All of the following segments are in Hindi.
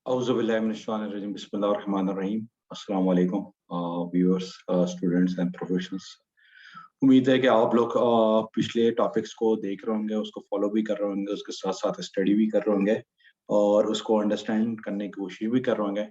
औज़ुबिल्लाहिमिनश्शैतानिर्रजीम बिस्मिल्लाहिर्रहमानिर्रहीम। अस्सलाम वालेकुम व्यूअर्स, स्टूडेंट्स एंड प्रोफेशनल्स। उम्मीद है कि आप लोग पिछले टॉपिक्स को देख रहे होंगे, उसको फॉलो भी कर रहे होंगे, उसके साथ साथ स्टडी भी कर रहे होंगे और उसको अंडरस्टैंड करने की कोशिश भी कर रहे होंगे।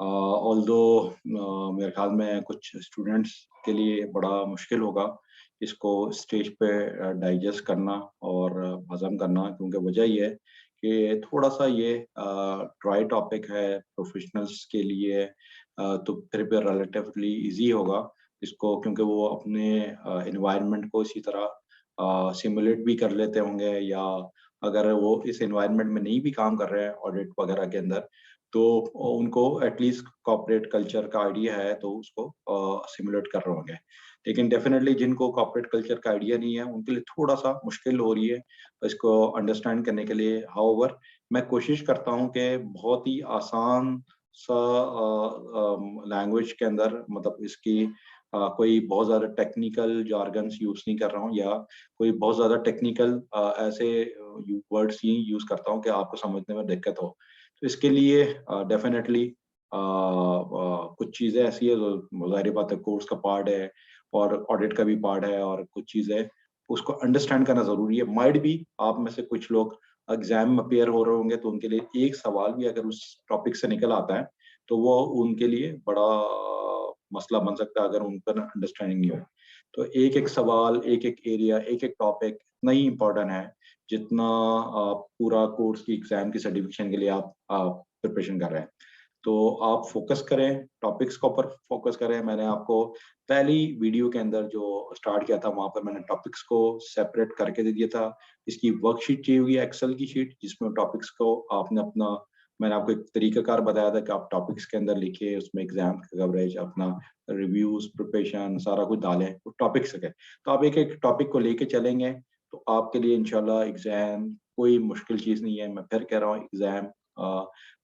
ऑल्दो मेरे ख्याल में कुछ स्टूडेंट्स के लिए बड़ा मुश्किल होगा इसको स्टेज पे डाइजेस्ट करना और हज़म करना, क्योंकि वजह ये है कि थोड़ा-सा ये ड्राई टॉपिक है प्रोफेशनल्स के लिए। तो फिर भी रिलेटिवली ईज़ी होगा इसको, क्योंकि वो अपने एनवायरनमेंट को इसी तरह सिमुलेट भी कर लेते होंगे, या अगर वो इस एनवायरनमेंट में नहीं भी काम कर रहे हैं ऑडिट वगैरह के अंदर, तो उनको एटलीस्ट कॉर्पोरेट कल्चर का आइडिया है, तो उसको सिमुलेट कर रहे होंगे। लेकिन डेफिनेटली जिनको कॉर्पोरेट कल्चर का आइडिया नहीं है, उनके लिए थोड़ा-सा मुश्किल हो रही है इसको अंडरस्टैंड करने के लिए। हाउएवर मैं कोशिश करता हूँ कि बहुत ही आसान सा लैंग्वेज के अंदर, मतलब इसकी कोई बहुत ज़्यादा टेक्निकल जार्गन्स यूज़ नहीं कर रहा हूँ, या कोई बहुत ज़्यादा टेक्निकल ऐसे वर्ड्स ही यूज़ करता हूँ कि आपको समझने में दिक्कत हो। तो इसके लिए डेफ़िनेटली कुछ चीज़ें ऐसी है जो ज़ाहिर-सी बात है कोर्स का पार्ट है और ऑडिट का भी पार्ट है, और कुछ चीज़ें उसको अंडरस्टैंड करना ज़रूरी है। माइट बी आप में से कुछ लोग एग्ज़ाम में अपीयर हो रहे होंगे, तो उनके लिए एक सवाल भी अगर उस टॉपिक से निकल आता है, तो वो उनके लिए बड़ा मसला बन सकता है अगर उन पर अंडरस्टैंडिंग नहीं हो। तो एक-एक सवाल, एक-एक एरिया, एक-एक टॉपिक इतना ही इम्पोर्टेंट है, जितना आप पूरा कोर्स की एग्ज़ाम की सर्टिफ़िकेशन के लिए आप प्रिपरेशन कर रहे हैं। तो आप फ़ोकस करें, टॉपिक्स के ऊपर फ़ोकस करें। मैंने आपको पहली वीडियो के अंदर जो स्टार्ट किया था, वहाँ पर मैंने टॉपिक्स को सेपरेट करके दे दिया था। इसकी वर्कशीट चाहिए होगी, एक्सेल की शीट, जिसमें टॉपिक्स को आपने अपना, मैंने आपको एक तरीकाकार बताया था कि आप टॉपिक्स के अंदर लिखिए, उसमें एग्ज़ाम का कवरेज, अपना रिव्यूज़, प्रिपरेशन सारा कुछ डालें, वो टॉपिक्स के। तो आप एक-एक टॉपिक को लेके चलेंगे, तो आपके लिए इंशाल्लाह एग्ज़ाम कोई मुश्किल चीज़ नहीं है। मैं फिर कह रहा हूँ, एग्ज़ाम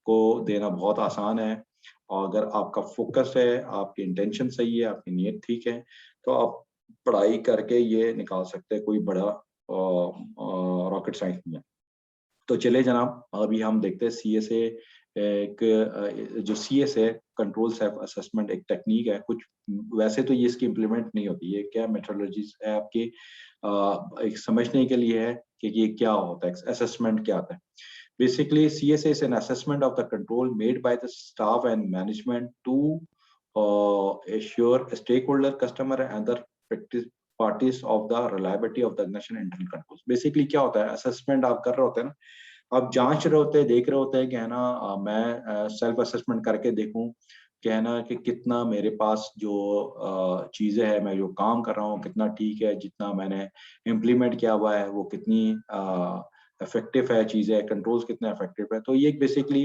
को देना बहुत आसान है, और अगर आपका फ़ोकस है, आपकी इंटेंशन सही है, आपकी नीयत ठीक है, तो आप पढ़ाई करके ये निकाल सकते हैं। कोई बड़ा रॉकेट साइंस नहीं है। तो चलिए जनाब, अभी हम देखते हैं सीएसए। एक जो सीएस है, कंट्रोल सेल्फ असेसमेंट, एक टेक्नीक है। कुछ वैसे तो ये इसकी इम्प्लीमेंट नहीं होती है, क्या मेथोडोलॉजीज है आपकी एक समझने के लिए है कि ये क्या होता है, असेसमेंट क्या होता है। Basically, CSA is an assessment of the control made by the staff and management to assure stakeholder, customer, and other parties of the reliability of the organization internal controls. Basically, क्या होता है, assessment आप कर रहे होते हैं ना, आप जांच रहे होते हैं, देख रहे होते हैं कि है ना, मैं सेल्फ असेसमेंट करके देखूं कि है ना, कि कितना मेरे पास जो चीज़ें हैं, मैं जो काम कर रहा हूँ कितना ठीक है, जितना मैंने इम्प्लीमेंट किया हुआ है वो कितनी इफेक्टिव है, चीज़ें कंट्रोल्स कितने इफेक्टिव है। तो ये एक बेसिकली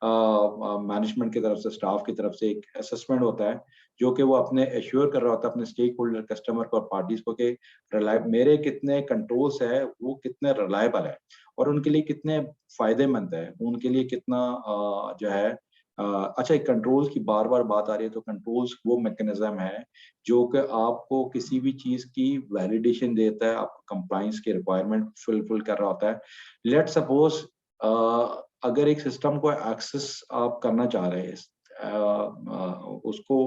मैनेजमेंट की तरफ से, स्टाफ की तरफ से एक असेसमेंट होता है, जो कि वो अपने एश्योर कर रहा होता है अपने स्टेक होल्डर, कस्टमर को और पार्टीज को, कि मेरे कितने कंट्रोल्स है वो कितने रिलायबल है, और उनके लिए कितने फ़ायदेमंद है, उनके लिए कितना जो है अच्छा, एक कंट्रोल्स की बार-बार बात आ रही है, तो कंट्रोल्स वो मैकेनिज़्म है जो कि आपको किसी भी चीज़ की वैलिडेशन देता है, आपको कंप्लायंस की रिक्वायरमेंट फुलफिल कर रहा होता है। लेट्स सपोज़ अगर एक सिस्टम को एक्सेस आप करना चाह रहे हैं, उसको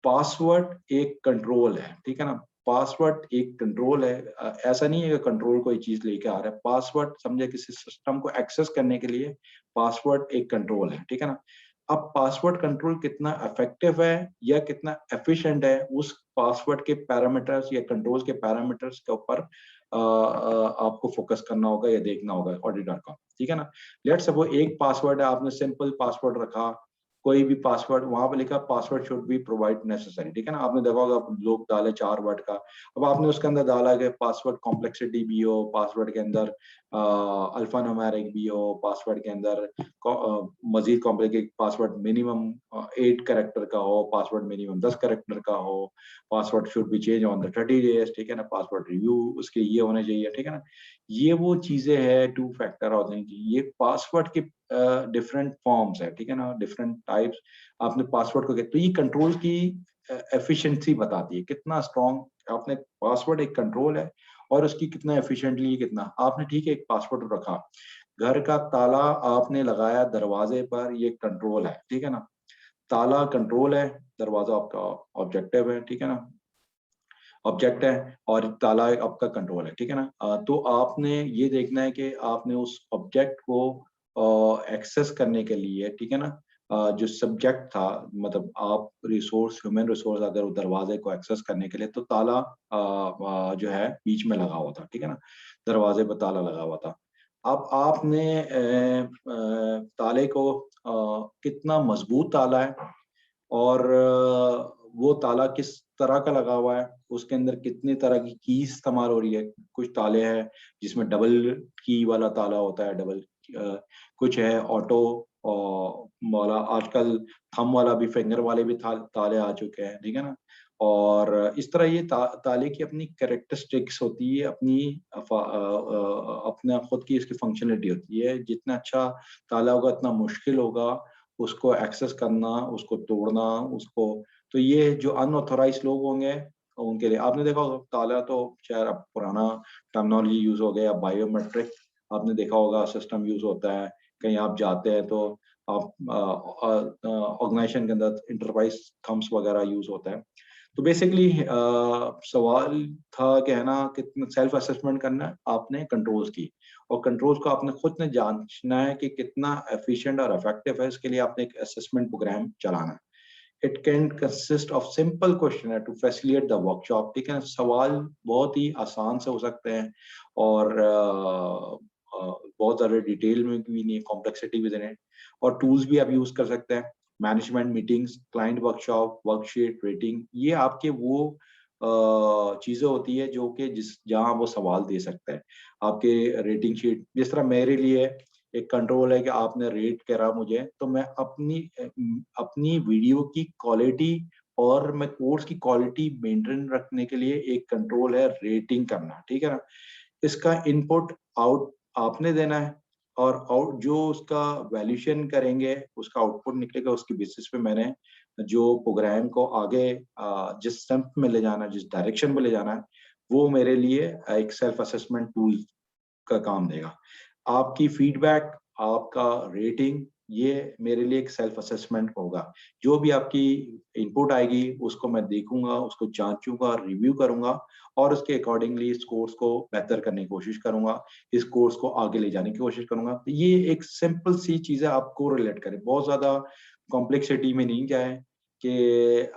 पासवर्ड एक कंट्रोल है, ठीक है ना? पासवर्ड एक कंट्रोल है। ऐसा नहीं है कि कंट्रोल कोई चीज़ लेके आ रहा है। पासवर्ड समझे किसी सिस्टम को एक्सेस करने के लिए पासवर्ड एक कंट्रोल है, ठीक है ना? अब पासवर्ड कंट्रोल कितना इफेक्टिव है या कितना एफिशिएंट है, उस पासवर्ड के पैरामीटर्स या कंट्रोल्स के पैरामीटर्स के ऊपर आपको फोकस करना होगा या देखना होगा ऑडिटर का, ठीक है ना? लेट्स सपोज एक पासवर्ड है, आपने सिंपल पासवर्ड रखा, कोई भी पासवर्ड, वहां पे लिखा password should be provide necessary, ठीक है ना? आपने देखा होगा लोग डाले 4 वर्ड का, अब आपने उसके अंदर डाला कि पासवर्ड कॉम्प्लेक्सिटी भी हो, पासवर्ड के अंदर अल्फा न्यूमेरिक भी हो, पासवर्ड के अंदर मजीद कॉम्प्लिकेट, पासवर्ड मिनिमम 8 कैरेक्टर का हो, पासवर्ड मिनिमम 10 कैरेक्टर का हो, password should be change on the 30 days, ठीक है ना? पासवर्ड रिव्यू उसके ये होने चाहिए, ठीक है ना? ये वो चीजें हैं, 2 फैक्टर ऑथेंटिसिटी, ये पासवर्ड के डिफरेंट फॉर्म्स है, ठीक है ना? डिफरेंट टाइप्स आपने पासवर्ड को, तो ये कंट्रोल की एफिशिएंसी बताती है, कितना स्ट्रॉन्ग आपने पासवर्ड, एक कंट्रोल है और उसकी कितना एफिशिएंटली, कितना आपने, ठीक है, एक पासवर्ड रखा, घर का ताला आपने लगाया दरवाजे पर, ये कंट्रोल है, ठीक है ना। ताला कंट्रोल है, दरवाजा आपका ऑब्जेक्टिव है, ठीक है ना, ऑब्जेक्ट है, और ताला आपका कंट्रोल है, ठीक है ना। तो आपने ये देखना है कि आपने उस ऑब्जेक्ट को एक्सेस करने के लिए, ठीक है ना, जो सब्जेक्ट था, मतलब आप रिसोर्स, ह्यूमन रिसोर्स, अगर वो दरवाजे को एक्सेस करने के लिए, तो ताला जो है बीच में लगा हुआ था, ठीक है ना, दरवाजे पर ताला लगा हुआ था। अब आपने ताले को कितना मजबूत ताला है, और वो ताला किस तरह का लगा हुआ है, उसके अंदर कितनी तरह की कीज इस्तेमाल हो रही है। कुछ ताले हैं जिसमें डबल की वाला ताला होता है, डबल, कुछ है ऑटो वाला, आजकल थंब वाला भी, फिंगर वाले भी ताले आ चुके हैं, ठीक है ना। और इस तरह ये ताले की अपनी कैरेक्टरिस्टिक्स होती है, अपना खुद की इसकी फंक्शनलिटी होती है। जितना अच्छा ताला होगा उतना मुश्किल होगा उसको एक्सेस करना, उसको तोड़ना, उसको। तो ये जो अनऑथोराइज लोग होंगे उनके लिए, आपने देखा होगा ताला तो शायद अब पुराना टर्मिनोलॉजी यूज हो गया, बायोमेट्रिक आपने देखा होगा सिस्टम यूज होता है। कहीं आप जाते हैं तो आप ऑर्गेनाइजेशन के अंदर इंटरप्राइज थम्स वगैरह यूज होता है। तो बेसिकली सवाल था कि है ना, कितना सेल्फ असेसमेंट करना है आपने कंट्रोल्स की, और कंट्रोल्स को आपने खुद ने जांचना है कि कितना एफिशिएंट और इफेक्टिव है। इसके लिए आपने एक असेसमेंट प्रोग्राम चलाना है। It can consist of simple question to facilitate the workshop, ठीक है। सवाल बहुत ही आसान से हो सकते हैं, और बहुत ज़्यादा डिटेल में भी नहीं, कॉम्प्लेक्सिटी भी देने, और टूल्स भी आप यूज कर सकते हैं। Management meetings, client workshop, worksheet, rating, ये आपके वो चीजें होती है जो कि जिस जहां वो सवाल दे सकते हैं। आपके रेटिंग शीट, जिस तरह मेरे लिए एक कंट्रोल है कि आपने रेट करा मुझे, तो मैं अपनी वीडियो की क्वालिटी और मैं कोर्स की क्वालिटी मेंटेन रखने के लिए एक कंट्रोल है रेटिंग करना, ठीक है ना। इसका इनपुट आउट आपने देना है, और आउट जो उसका वैल्यूएशन करेंगे, उसका आउटपुट निकलेगा, उसकी बेसिस पे मैंने जो प्रोग्राम को आगे जिस स्टेप में ले जाना है, जिस डायरेक्शन में ले जाना है, वो मेरे लिए एक सेल्फ असेसमेंट टूल का काम देगा। आपकी फीडबैक, आपका रेटिंग, ये मेरे लिए एक सेल्फ असेसमेंट होगा। जो भी आपकी इनपुट आएगी उसको मैं देखूंगा, उसको जांचूंगा, रिव्यू करूंगा, और उसके अकॉर्डिंगली इस कोर्स को बेहतर करने की कोशिश करूंगा, इस कोर्स को आगे ले जाने की कोशिश करूंगा। तो ये एक सिंपल सी चीजें आपको रिलेट करें, बहुत ज्यादा कॉम्प्लेक्सिटी में नहीं जाए कि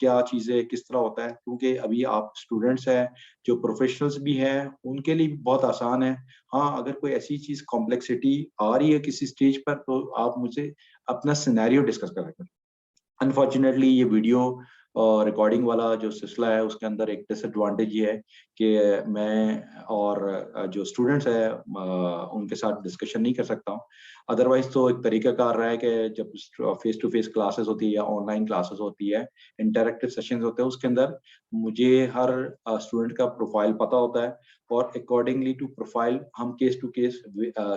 क्या चीजें किस तरह होता है, क्योंकि अभी आप स्टूडेंट्स हैं, जो प्रोफेशनल्स भी हैं उनके लिए भी बहुत आसान है। हाँ, अगर कोई ऐसी चीज कॉम्प्लेक्सिटी आ रही है किसी स्टेज पर, तो आप मुझे अपना सिनेरियो डिस्कस कर सकते हैं। अनफॉर्चुनेटली ये वीडियो रिकॉर्डिंग वाला जो सिलसिला है, उसके अंदर एक डिसएडवांटेज ये है कि मैं और जो स्टूडेंट्स है उनके साथ डिस्कशन नहीं कर सकता हूँ। अदरवाइज तो एक तरीकाकार रहा है कि जब फेस टू फेस क्लासेस होती है या ऑनलाइन क्लासेस होती है, इंटरेक्टिव सेशंस होते हैं, उसके अंदर मुझे हर स्टूडेंट का प्रोफाइल पता होता है, और अकॉर्डिंगली टू प्रोफाइल हम case to case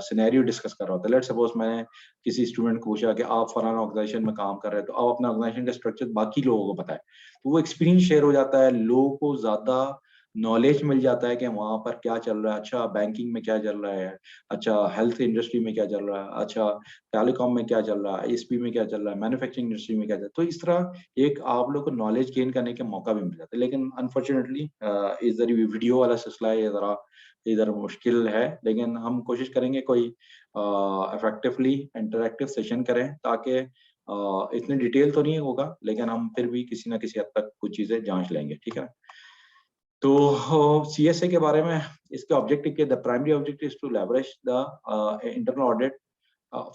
scenario discuss कर रहा होता है। लेट्स सपोज मैं किसी स्टूडेंट को पूछा कि आप फलाना ऑर्गेनाइजेशन में काम कर रहे हैं, तो आप अपना ऑर्गेनाइजेशन का स्ट्रक्चर बाकी लोगों को बताएं, तो वो एक्सपीरियंस शेयर हो जाता है, लोगों को ज्यादा नॉलेज मिल जाता है कि वहां पर क्या चल रहा है। अच्छा, बैंकिंग में क्या चल रहा है, अच्छा हेल्थ इंडस्ट्री में क्या चल रहा है, अच्छा टेलीकॉम में क्या चल रहा है, एसपी में क्या चल रहा है, मैन्युफैक्चरिंग इंडस्ट्री में क्या चल रहा है। तो इस तरह एक आप लोग को नॉलेज गेन करने का मौका भी मिल जाता है। लेकिन अनफॉर्चुनेटली इधर वीडियो वाला सिलसिला है, जरा इधर मुश्किल है, लेकिन हम कोशिश करेंगे कोई इफेक्टिवली इंटरेक्टिव सेशन करें, ताकि इतनी डिटेल तो नहीं होगा, लेकिन हम फिर भी किसी ना किसी हद तक कुछ चीजें जांच लेंगे, ठीक है। तो सीएसए के बारे में, इसके ऑब्जेक्टिव के, the primary objective is to leverage the internal audit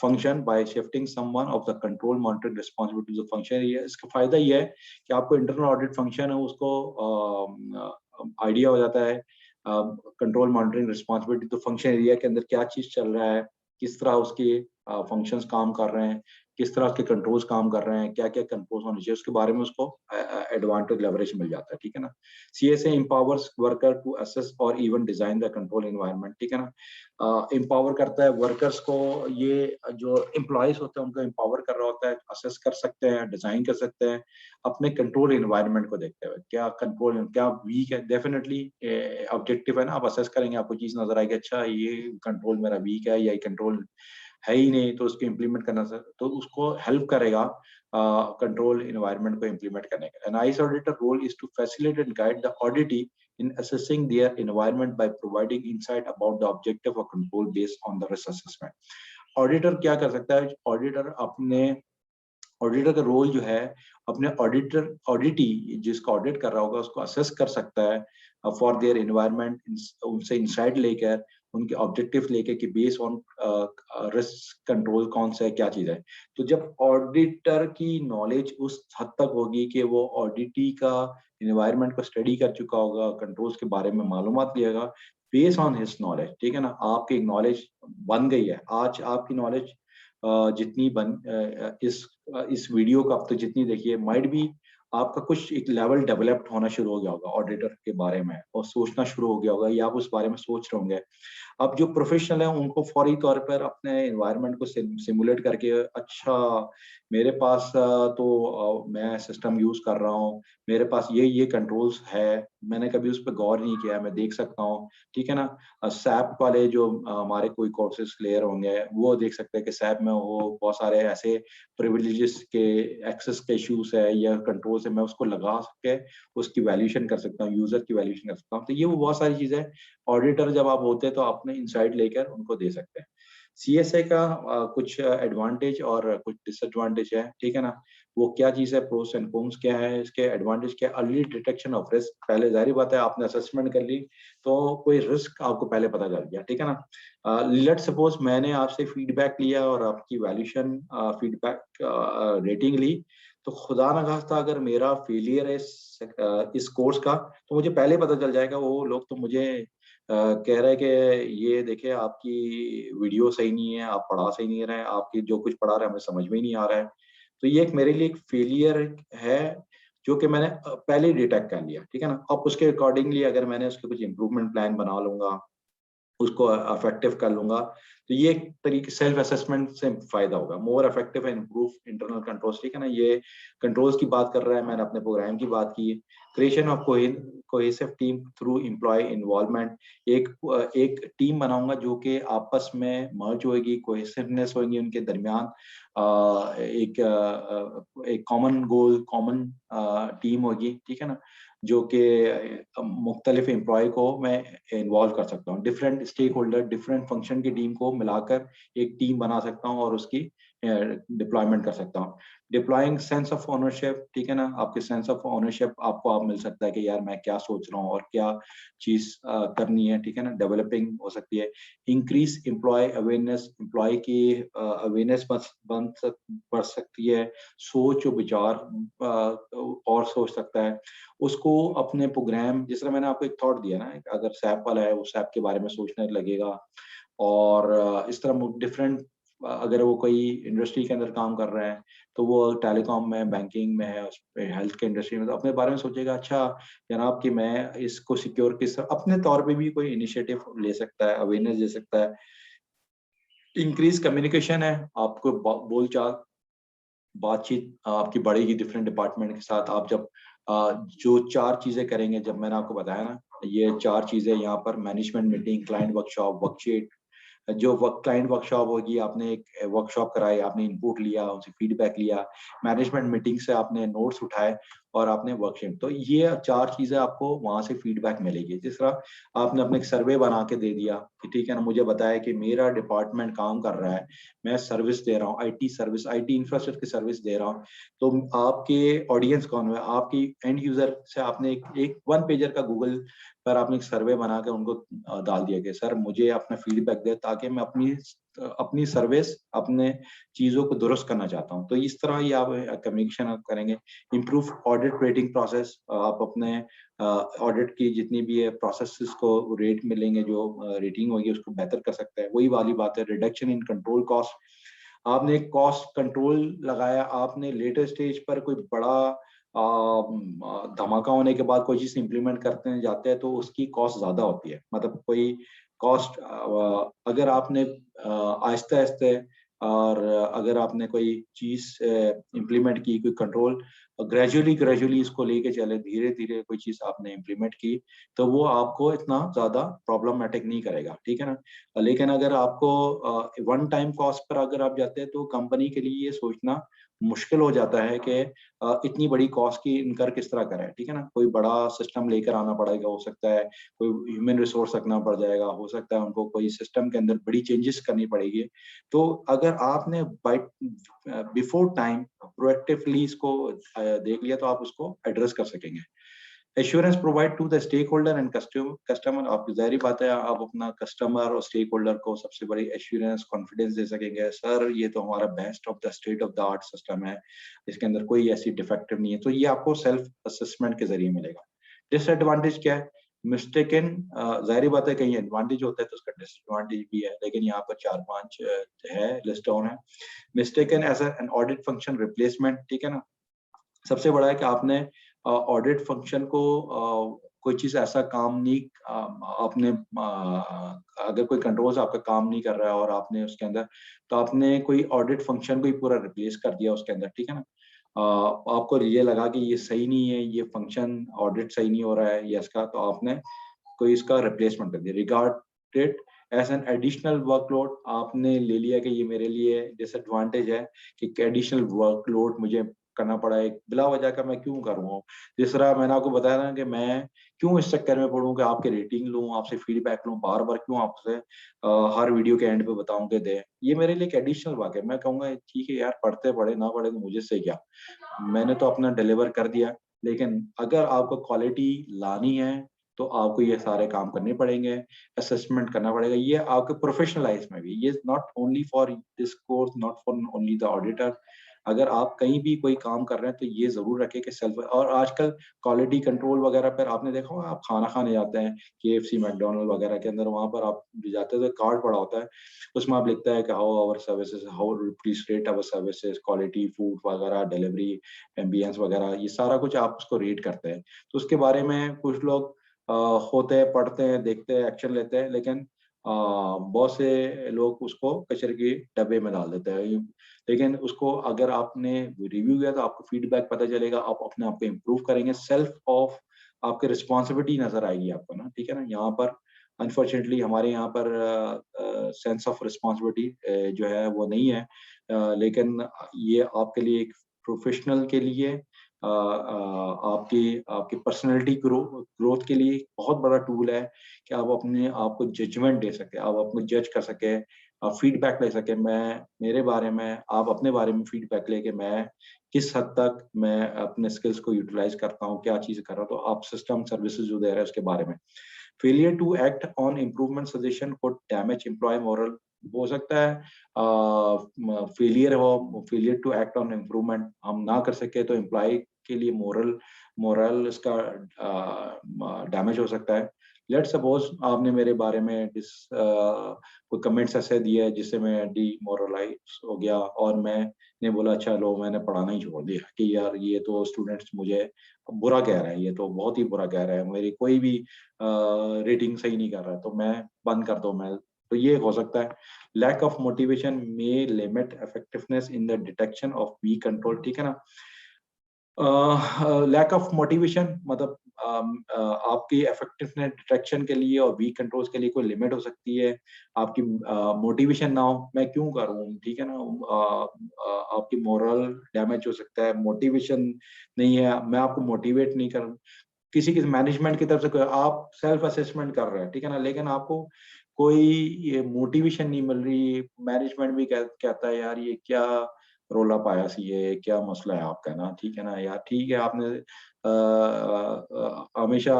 function by shifting someone of the control monitoring responsibility to the function. ये इसका फायदा ये है कि आपको इंटरनल ऑडिट फंक्शन है उसको आइडिया हो जाता है, कंट्रोल मॉनिटरिंग रिस्पांसिबिलिटी तो फंक्शन एरिया के अंदर क्या चीज चल रहा है, किस तरह उसके फंक्शंस काम कर रहे हैं, किस तरह के कंट्रोल्स काम कर रहे हैं, क्या क्या कंट्रोल्स होने चाहिए, उसके बारे में उसको एडवांटेज लेवरेज मिल जाता है, ठीक है ना। CSA empowers worker to assess or even design the control environment, ठीक है ना। एम्पावर करता है वर्कर्स को, ये जो एम्प्लॉयज होते हैं उनको एम्पावर कर रहा होता है, असेस कर सकते हैं, डिजाइन कर सकते हैं अपने कंट्रोल एनवायरनमेंट को देखते हुए, क्या कंट्रोल क्या वीक है। डेफिनेटली ऑब्जेक्टिव है ना, आप असेस करेंगे, आपको चीज नजर आएगी, अच्छा ये कंट्रोल मेरा वीक है या ये कंट्रोल है ही नहीं, तो उसको इम्प्लीमेंट करना तो उसको हेल्प करेगा कंट्रोल एनवायरनमेंट को इम्प्लीमेंट करने का। An IS auditor role is to facilitate and guide the auditee in assessing their environment by providing insight about the objective of control based on the risk assessment. Auditor क्या कर सकता है, ऑडिटर का रोल जो है, अपने ऑडिटी जिसको ऑडिट कर रहा होगा उसको असेस कर सकता है फॉर देयर एनवायरनमेंट, उनसे इंसाइट लेकर, उनके ऑब्जेक्टिव लेकर कि बेस ऑन रिस्क कंट्रोल कौन सा है, क्या चीज है। तो जब ऑडिटर की नॉलेज उस हद तक होगी कि वो ऑडिटी का एनवायरनमेंट को स्टडी कर चुका होगा, कंट्रोल्स के बारे में मालूमात लिएगा बेस ऑन हिज नॉलेज, ठीक है ना। आपकी नॉलेज बन गई है, आज आपकी नॉलेज जितनी इस वीडियो को अब तक जितनी देखिए, माइट भी आपका कुछ एक लेवल डेवलप्ड होना शुरू हो गया होगा ऑडिटर के बारे में, और सोचना शुरू हो गया होगा, या आप उस बारे में सोच रहे होंगे। अब जो प्रोफेशनल है उनको फौरी तौर पर अपने एनवायरनमेंट को सिमुलेट करके, अच्छा मेरे पास मैं सिस्टम यूज कर रहा हूँ, मेरे पास ये कंट्रोल्स है, मैंने कभी उस पर गौर नहीं किया, मैं देख सकता हूँ, ठीक है ना। सैप वाले जो हमारे कोई कोर्सेज क्लियर होंगे वो देख सकते हैं कि सैप में वो बहुत सारे ऐसे प्रिविलेजेस के एक्सेस के इश्यूज है या कंट्रोल्स है, मैं उसको लगा के उसकी वैल्यूएशन कर सकता हूँ, यूजर की वैल्यूएशन कर सकता हूँ। तो ये वो बहुत सारी चीजें ऑडिटर जब आप होते हैं तो अपने इंसाइट लेकर उनको दे सकते हैं। CSA का कुछ एडवांटेज और कुछ डिसएडवांटेज है, ठीक है ना। वो क्या चीज है, प्रोस एंड कॉन्स क्या है, इसके एडवांटेज क्या है। अर्ली डिटेक्शन ऑफ रिस्क, पहले जाहिर बात है आपने असेसमेंट कर ली तो कोई रिस्क आपको पहले पता चल गया, ठीक है ना। लेट्स सपोज मैंने आपसे फीडबैक लिया और आपकी वैल्यूएशन फीडबैक रेटिंग ली, तो खुदा न खास्ता अगर मेरा फेलियर है इस कोर्स का, तो मुझे पहले पता चल जाएगा। वो लोग तो मुझे कह रहे हैं कि ये देखिए आपकी वीडियो सही नहीं है, आप पढ़ा सही नहीं रहे, आपकी जो कुछ पढ़ा रहे हैं हमें समझ में ही नहीं आ रहा है। तो ये एक मेरे लिए एक फेलियर है जो कि मैंने पहले ही डिटेक्ट कर लिया, ठीक है ना। अब उसके अकॉर्डिंगली अगर मैंने उसके कुछ इम्प्रूवमेंट प्लान बना लूंगा, उसको इफेक्टिव कर लूंगा, तो ये एक तरीके सेल्फ असेसमेंट से फायदा होगा, more effective and improve internal controls, ठीक है ना। ये कंट्रोल्स की बात कर रहा है, मैंने अपने प्रोग्राम की बात की। Creation of cohesive team through employ involvement, एक एक टीम बनाऊंगा जो कि आपस में मर्ज होगी, कोहेसिवनेस होगी उनके दरमियान, एक कॉमन गोल, कॉमन टीम होगी, ठीक है ना, जो कि मुख्तलिफ एम्प्लॉय को मैं इन्वॉल्व कर सकता हूँ, different stakeholder, different function की टीम को मिलाकर एक टीम बना सकता हूँ और उसकी डिप्लॉयमेंट कर सकता हूँ। डिप्लॉइंग सेंस ऑफ ओनरशिप, ठीक है ना, आपके सेंस ऑफ ओनरशिप आपको आप मिल सकता है कि यार मैं क्या सोच रहा हूँ और क्या चीज करनी है, ठीक है ना। डेवलपिंग हो सकती है। इंक्रीज एम्प्लॉय अवेयरनेस, एम्प्लॉय की अवेयरनेस बढ़ सकती है, सोच और विचार और सोच सकता है, उसको अपने प्रोग्राम, जिस तरह मैंने आपको एक थॉट दिया ना, अगर सैप वाला है वो सैप के बारे में सोचने लगेगा, और इस तरह डिफरेंट, अगर वो कोई इंडस्ट्री के अंदर काम कर रहा है तो वो टेलीकॉम में, बैंकिंग में है, उस पे हेल्थ के इंडस्ट्री में, तो अपने बारे में सोचेगा, अच्छा जनाब कि मैं इसको सिक्योर किस अपने तौर पे भी कोई इनिशिएटिव ले सकता है, अवेयरनेस दे सकता है। इंक्रीज कम्युनिकेशन है, आपको बोलचाल, बातचीत आपकी बढ़ेगी डिफरेंट डिपार्टमेंट के साथ। आप जब जो 4 चीजें करेंगे, जब मैंने आपको बताया ना, ये 4 चीजें यहाँ पर, management meeting, client workshop, worksheet, जो क्लाइंट वर्कशॉप होगी, आपने एक वर्कशॉप कराई, आपने इनपुट लिया, उनसे फीडबैक लिया, मैनेजमेंट मीटिंग से आपने नोट्स उठाए और आपने वर्कशीट, तो ये 4 चीजें आपको वहां से फीडबैक मिलेगी। जिस तरह आपने अपने सर्वे बना के दे दिया कि ठीक है ना, मुझे बताया कि मेरा डिपार्टमेंट काम कर रहा है, मैं सर्विस दे रहा हूँ, आईटी सर्विस, आईटी इंफ्रास्ट्रक्चर की सर्विस दे रहा हूँ, तो आपके ऑडियंस कौन है, आपकी एंड यूजर से आपने एक 1 पेजर का गूगल पर आपने एक सर्वे बना के उनको डाल दिया कि सर मुझे अपना फीडबैक दे, ताकि मैं अपनी सर्विस, अपने चीजों को दुरुस्त करना चाहता हूँ। तो इस तरह ही आप कम्युनिकेशन करेंगे। इम्प्रूव ऑडिट रेटिंग प्रोसेस, आप अपने ऑडिट की जितनी भी है प्रोसेसेस को रेट मिलेंगे, जो रेटिंग होगी उसको बेहतर कर सकता है। वही वाली बात है, रिडक्शन इन कंट्रोल कॉस्ट, आपने कॉस्ट कंट्रोल लगाया, आपने लेटर स्टेज पर कोई बड़ा धमाका होने के बाद कोई चीज इंप्लीमेंट करते जाते हैं तो उसकी कॉस्ट ज्यादा होती है। मतलब कोई कॉस्ट अगर आपने आहिस्ते आहिस्ते और अगर आपने कोई चीज इंप्लीमेंट की, कोई कंट्रोल ग्रेजुअली ग्रेजुअली इसको लेके चले, धीरे धीरे कोई चीज आपने इंप्लीमेंट की, तो वो आपको इतना ज्यादा प्रॉब्लमेटिक नहीं करेगा, ठीक है ना। लेकिन अगर आपको वन टाइम कॉस्ट पर अगर आप जाते हैं तो कंपनी के लिए ये सोचना मुश्किल हो जाता है कि इतनी बड़ी कॉस्ट की इनकर किस तरह करें, ठीक है ना। कोई बड़ा सिस्टम लेकर आना पड़ेगा, हो सकता है कोई ह्यूमन रिसोर्स रखना पड़ जाएगा, हो सकता है उनको कोई सिस्टम के अंदर बड़ी चेंजेस करनी पड़ेगी। तो अगर आपने बाय बिफोर टाइम प्रोएक्टिवली इसको देख लिया तो आप उसको एड्रेस कर सकेंगे। Assurance provide to the stakeholder and customer, आप जाहिर बात है आप अपना कस्टमर और स्टेक होल्डर को सबसे बड़ी एश्योरेंस कॉन्फिडेंस दे सकेंगे, सर ये तो हमारा best of the state of the art system है, इसके अंदर कोई ऐसी डिफेक्टिव नहीं है। तो ये आपको सेल्फ असेसमेंट के जरिए मिलेगा। डिसएडवांटेज क्या है? मिस्टेकन, जाहिर बात है कहीं एडवांटेज होता है तो उसका डिसएडवांटेज भी है, लेकिन यहाँ पर 4-5 है, लिस्ट डाउन है। Mistaken as an audit function replacement, ठीक है ना। सबसे बड़ा है कि आपने ऑडिट फंक्शन को कोई चीज ऐसा काम नहीं आपने अगर कोई कंट्रोल्स आपका काम नहीं कर रहा है और आपने उसके अंदर, तो आपने कोई ऑडिट फंक्शन को ही पूरा रिप्लेस कर दिया उसके अंदर, ठीक है ना। आपको ये लगा कि ये सही नहीं है, ये फंक्शन ऑडिट सही नहीं हो रहा है ये इसका, तो आपने कोई इसका रिप्लेसमेंट कर दिया। Regarded as an additional workload, आपने ले लिया कि ये मेरे लिए डिसएडवांटेज है कि एडिशनल वर्कलोड मुझे करना पड़ा है, बिला वजह का मैं क्यों करूँ। जिस तरह मैंने आपको बताया ना कि मैं क्यों इस चक्कर में पढ़ूं कि आपके रेटिंग लूं, आपसे फीडबैक लूं, बार बार क्यों आपसे हर वीडियो के एंड पे बताऊं कि दे, ये मेरे लिए एक एडिशनल वर्क है। मैं कहूंगा ठीक है यार, पढ़ते पढ़े ना पढ़े तो मुझे से क्या, मैंने तो अपना डिलीवर कर दिया। लेकिन अगर आपको क्वालिटी लानी है तो आपको ये सारे काम करने पड़ेंगे, असेसमेंट करना पड़ेगा। ये आपके प्रोफेशनल लाइफ में भी, ये not only for this course, not for only the auditor. अगर आप कहीं भी कोई काम कर रहे हैं तो ये जरूर रखें कि सेल्फ, और आजकल क्वालिटी कंट्रोल वगैरह पर आपने देखा होगा, आप खाना खाने जाते हैं KFC मैकडोनल्ड वगैरह के अंदर, वहां पर आप जाते हैं तो कार्ड पड़ा होता है, उसमें आप लिखता है कि how our services, how please rate our services, quality food वगैरह, डिलीवरी, एम्बियंस वगैरह, ये सारा कुछ आप उसको रेट करते हैं। तो उसके बारे में कुछ लोग होते हैं, पढ़ते हैं, देखते हैं, एक्शन लेते हैं, लेकिन बहुत से लोग उसको कचरे के डब्बे में डाल देते हैं। लेकिन उसको अगर आपने रिव्यू किया तो आपको फीडबैक पता चलेगा, आप अपने आप को इम्प्रूव करेंगे, सेल्फ ऑफ आपके रिस्पॉन्सिबिलिटी नजर आएगी आपको ना, ठीक है ना। यहाँ पर अनफॉर्चुनेटली हमारे यहाँ पर सेंस ऑफ रिस्पॉन्सिबिलिटी जो है वो नहीं है। लेकिन ये आपके लिए एक प्रोफेशनल के लिए आपकी आपकी पर्सनैलिटी ग्रोथ के लिए बहुत बड़ा टूल है कि आप अपने आप को जजमेंट दे सके, आप अपने जज कर सके, आप फीडबैक ले सके। मैं मेरे बारे में, आप अपने बारे में फीडबैक लेके मैं किस हद तक मैं अपने स्किल्स को यूटिलाइज करता हूँ, क्या चीज कर रहा हूँ, तो आप सिस्टम सर्विसेज जो दे रहे हैं उसके बारे में। Failure to act on improvement suggestion को डैमेज एम्प्लॉय मॉरल, हो सकता है फेलियर हो, failure to act on improvement हम ना कर सके तो एम्प्लॉय के लिए मोरल मोरल इसका डैमेज हो सकता है। लेट सपोज आपने मेरे बारे में कोई कमेंट्स ऐसे दिए जिससे मैं डीमोरलाइज हो गया और मैंने बोला अच्छा लो, मैंने पढ़ाना ही छोड़ दिया कि यार ये तो स्टूडेंट्स मुझे बुरा कह रहा है, ये तो बहुत ही बुरा कह रहा है, मेरी कोई भी रेटिंग सही नहीं कर रहा है, तो मैं बंद कर दो मैं, तो ये हो सकता है। Lack of motivation may limit effectiveness in the detection of weak control, ठीक है ना। लैक ऑफ मोटिवेशन मतलब आपकी इफेक्टिवनेस डिटेक्शन के लिए और वीक कंट्रोल्स के लिए कोई लिमिट हो सकती है। आपकी मोटिवेशन ना हो, मैं क्यों करूँ, ठीक है ना। आपकी मोरल डैमेज हो सकता है, मोटिवेशन नहीं है, मैं आपको मोटिवेट नहीं कर, किसी की मैनेजमेंट की तरफ से आप सेल्फ असेसमेंट कर रहे हैं, ठीक है ना, लेकिन आपको कोई ये मोटिवेशन नहीं मिल रही, मैनेजमेंट भी कहता है यार ये क्या रोला पाया सी, ये क्या मसला है आपका ना, ठीक है ना यार, ठीक है आपने हमेशा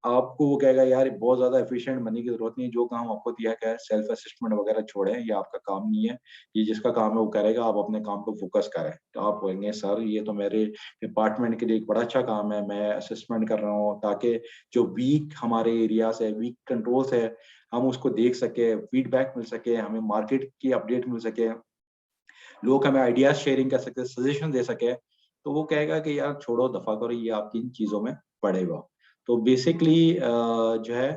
आपको वो कहेगा यार बहुत ज्यादा एफिशिएंट बनने की जरूरत नहीं है, जो काम आपको दिया गया है सेल्फ असेसमेंट वगैरह छोड़े, ये आपका काम नहीं है, ये जिसका काम है वो करेगा, आप अपने काम पे फोकस करें। तो आप बोलेंगे सर ये तो मेरे डिपार्टमेंट के लिए एक बड़ा अच्छा काम है, मैं असेसमेंट कर रहा हूँ ताकि जो वीक हमारे एरियाज है, वीक कंट्रोल्स है, हम उसको देख सके, फीडबैक मिल सके, हमें मार्केट की अपडेट मिल सके, लोग हमें आइडियाज शेयरिंग कर सकते, सजेशन दे सके, तो वो कहेगा कि यार छोड़ो, दफा करो, ये आपकी इन चीजों में पड़ेगा। तो बेसिकली जो है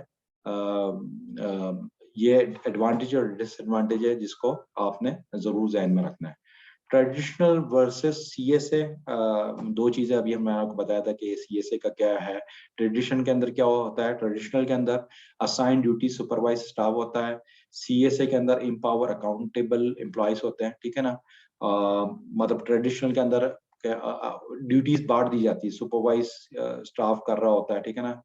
ये एडवांटेज और डिसएडवांटेज है जिसको आपने जरूर ध्यान में रखना है। ट्रेडिशनल वर्सेस सीएसए, दो चीजें अभी मैंने आपको बताया था कि सीएसए का क्या है। ट्रेडिशन के अंदर क्या होता है, ट्रेडिशनल के अंदर असाइन ड्यूटी सुपरवाइज स्टाफ होता है, सीएसए के अंदर एम्पावर अकाउंटेबल एम्प्लॉयज होते हैं, ठीक है ना। मतलब ट्रेडिशनल के अंदर ड्यूटीज बांट दी जाती है, सुपरवाइज स्टाफ कर रहा होता है, ठीक है ना।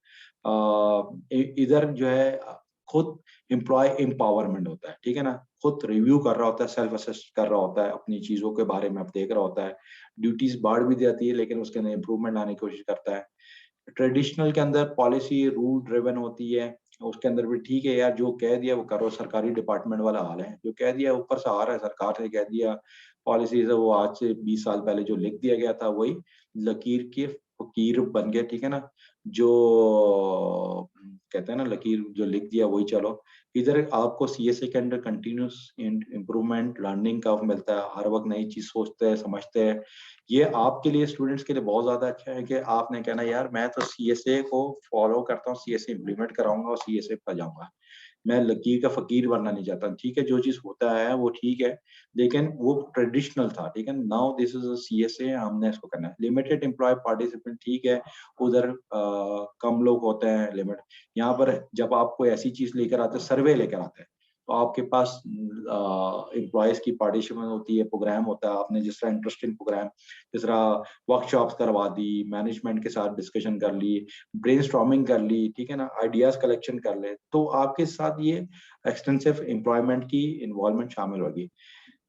इधर जो है खुद एम्प्लॉय एम्पावरमेंट होता है, ठीक है ना, खुद रिव्यू कर रहा होता है, सेल्फ असेस कर रहा होता है, अपनी चीजों के बारे में अब देख रहा होता है, ड्यूटीज बांट भी जाती है लेकिन उसके अंदर इंप्रूवमेंट लाने की कोशिश करता है। ट्रेडिशनल के अंदर पॉलिसी रूल ड्रिवन होती है, उसके अंदर भी ठीक है यार, जो कह दिया वो करो, सरकारी डिपार्टमेंट वाला हाल है, जो कह दिया ऊपर से आ रहा है, सरकार ने कह दिया पॉलिसीज है, वो आज से 20 साल पहले जो लिख दिया गया था वही लकीर के फकीर बन गए, ठीक है ना। जो कहते हैं ना, लकीर जो लिख दिया वही चलो। इधर आपको सीएसए के अंदर कंटिन्यूस इम्प्रूवमेंट लर्निंग का मिलता है, हर वक्त नई चीज सोचते हैं, समझते हैं। ये आपके लिए, स्टूडेंट्स के लिए बहुत ज्यादा अच्छा है कि आपने कहना यार मैं तो सीएसए को फॉलो करता हूँ, सीएसए इम्प्लीमेंट कराऊंगा और सीएसए पर जाऊंगा, मैं लकीर का फकीर बनना नहीं चाहता। ठीक है, जो चीज होता है वो ठीक है, लेकिन वो ट्रेडिशनल था, ठीक है। नाउ दिस इज सीएसए, हमने इसको करना है। लिमिटेड एम्प्लॉय पार्टिसिपेंट, ठीक है, उधर कम लोग होते हैं, लिमिट। यहाँ पर जब आप कोई ऐसी चीज लेकर आते हैं, सर्वे लेकर आते हैं, तो आपके पास एम्प्लॉयज की पार्टिसिपेशन होती है, प्रोग्राम होता है, आपने जिस तरह इंटरेस्टिंग प्रोग्राम, जिस तरह वर्कशॉप्स करवा दी, मैनेजमेंट के साथ डिस्कशन कर ली, ब्रेनस्टॉर्मिंग कर ली, ठीक है ना, आइडियाज कलेक्शन कर ले, तो आपके साथ ये एक्सटेंसिव एम्प्लॉयमेंट की इन्वॉल्वमेंट शामिल होगी।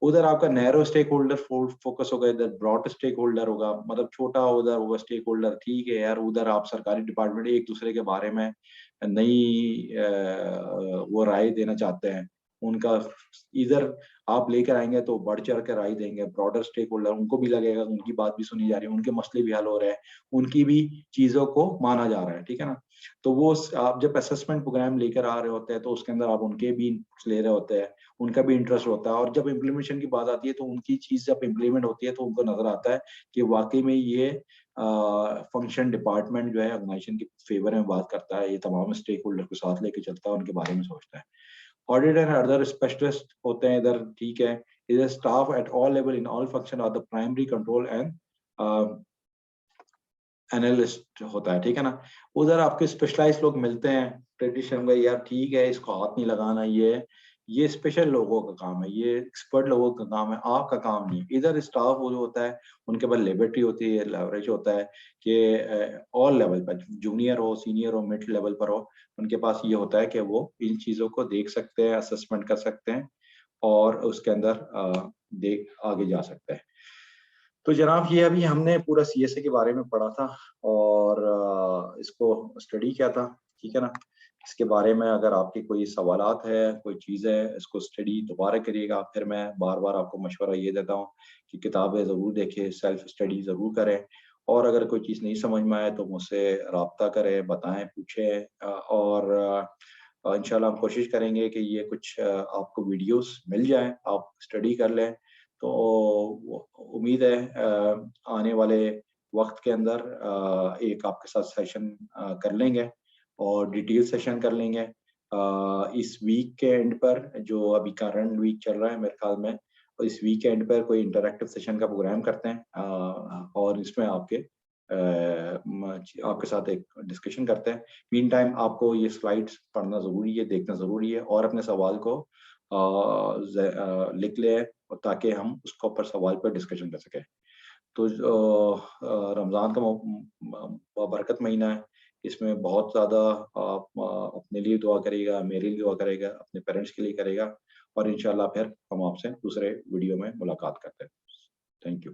उधर आपका नैरो स्टेक होल्डर फोकस होगा, इधर ब्रॉड स्टेक होल्डर होगा, मतलब छोटा उधर होगा स्टेक होल्डर, ठीक है यार, उधर आप सरकारी डिपार्टमेंट एक दूसरे के बारे में नई वो राय देना चाहते हैं, उनका इधर आप लेकर आएंगे तो बढ़ चढ़ कर राय देंगे। ब्रॉडर स्टेक होल्डर, उनको भी लगेगा उनकी बात भी सुनी जा रही है, उनके मसले भी हल हो रहे हैं, उनकी भी चीजों को माना जा रहा है, ठीक है ना। तो वो आप जब असेसमेंट प्रोग्राम लेकर आ रहे होते हैं तो उसके अंदर आप उनके भी ले रहे होते हैं, उनका भी इंटरेस्ट होता है, और जब इम्प्लीमेंटेशन की बात आती है तो उनकी चीज जब इम्प्लीमेंट होती है तो उनको नजर आता है कि वाकई में ये फंक्शन डिपार्टमेंट जो है ऑर्गेनाइजेशन के फेवर में बात करता है, ये तमाम स्टेक होल्डर को साथ लेके चलता है, उनके बारे में सोचता है। ऑडिट एंड अदर स्पेशलिस्ट होते हैं इधर, ठीक है, इधर staff at all level in all function are the primary control and analyst होता है, ठीक है ना। उधर आपके स्पेशलाइज लोग मिलते हैं, ट्रेडिशन में यार ठीक है, इसको हाथ नहीं लगाना, ये स्पेशल लोगों का काम है, ये एक्सपर्ट लोगों का काम है, आपका काम नहीं। इधर स्टाफ वो जो होता है उनके पास लिबर्टी होती है, लेवरेज होता है कि ऑल लेवल पर, जूनियर हो, सीनियर हो, मिड लेवल पर हो, उनके पास ये होता है कि वो इन चीजों को देख सकते हैं, असेसमेंट कर सकते हैं और उसके अंदर देख आगे जा सकते हैं। तो जनाब ये अभी हमने पूरा सीएसए के बारे में पढ़ा था और इसको स्टडी किया था, ठीक है ना। इसके बारे में अगर आपके कोई सवालात है, कोई चीज़ है, इसको स्टडी दोबारा करिएगा। फिर मैं बार बार आपको मशवरा ये देता हूँ कि किताबें ज़रूर देखें, सेल्फ स्टडी ज़रूर करें, और अगर कोई चीज़ नहीं समझ में आए तो मुझसे रब्ता करें, बताएं, पूछें, और इंशाल्लाह हम कोशिश करेंगे कि ये कुछ आपको वीडियोस मिल जाएं, आप स्टडी कर लें। तो उम्मीद है आने वाले वक्त के अंदर एक आपके साथ सेशन कर लेंगे और डिटेल सेशन कर लेंगे इस वीक के एंड पर, जो अभी करंट वीक चल रहा है मेरे ख्याल में, और इस वीक एंड पर कोई इंटरैक्टिव सेशन का प्रोग्राम करते हैं और इसमें आपके साथ एक डिस्कशन करते हैं। मीन टाइम आपको ये स्लाइड्स पढ़ना जरूरी है, देखना जरूरी है, और अपने सवाल को लिख ले ताकि हम उसके ऊपर सवाल पर डिस्कशन कर सकें। तो रमज़ान का बरकत महीना है, इसमें बहुत ज़्यादा आप अपने लिए दुआ करिएगा, मेरे लिए दुआ करेगा, अपने पेरेंट्स के लिए करेगा, और इंशाल्लाह फिर हम आपसे दूसरे वीडियो में मुलाकात करते हैं। Thank you.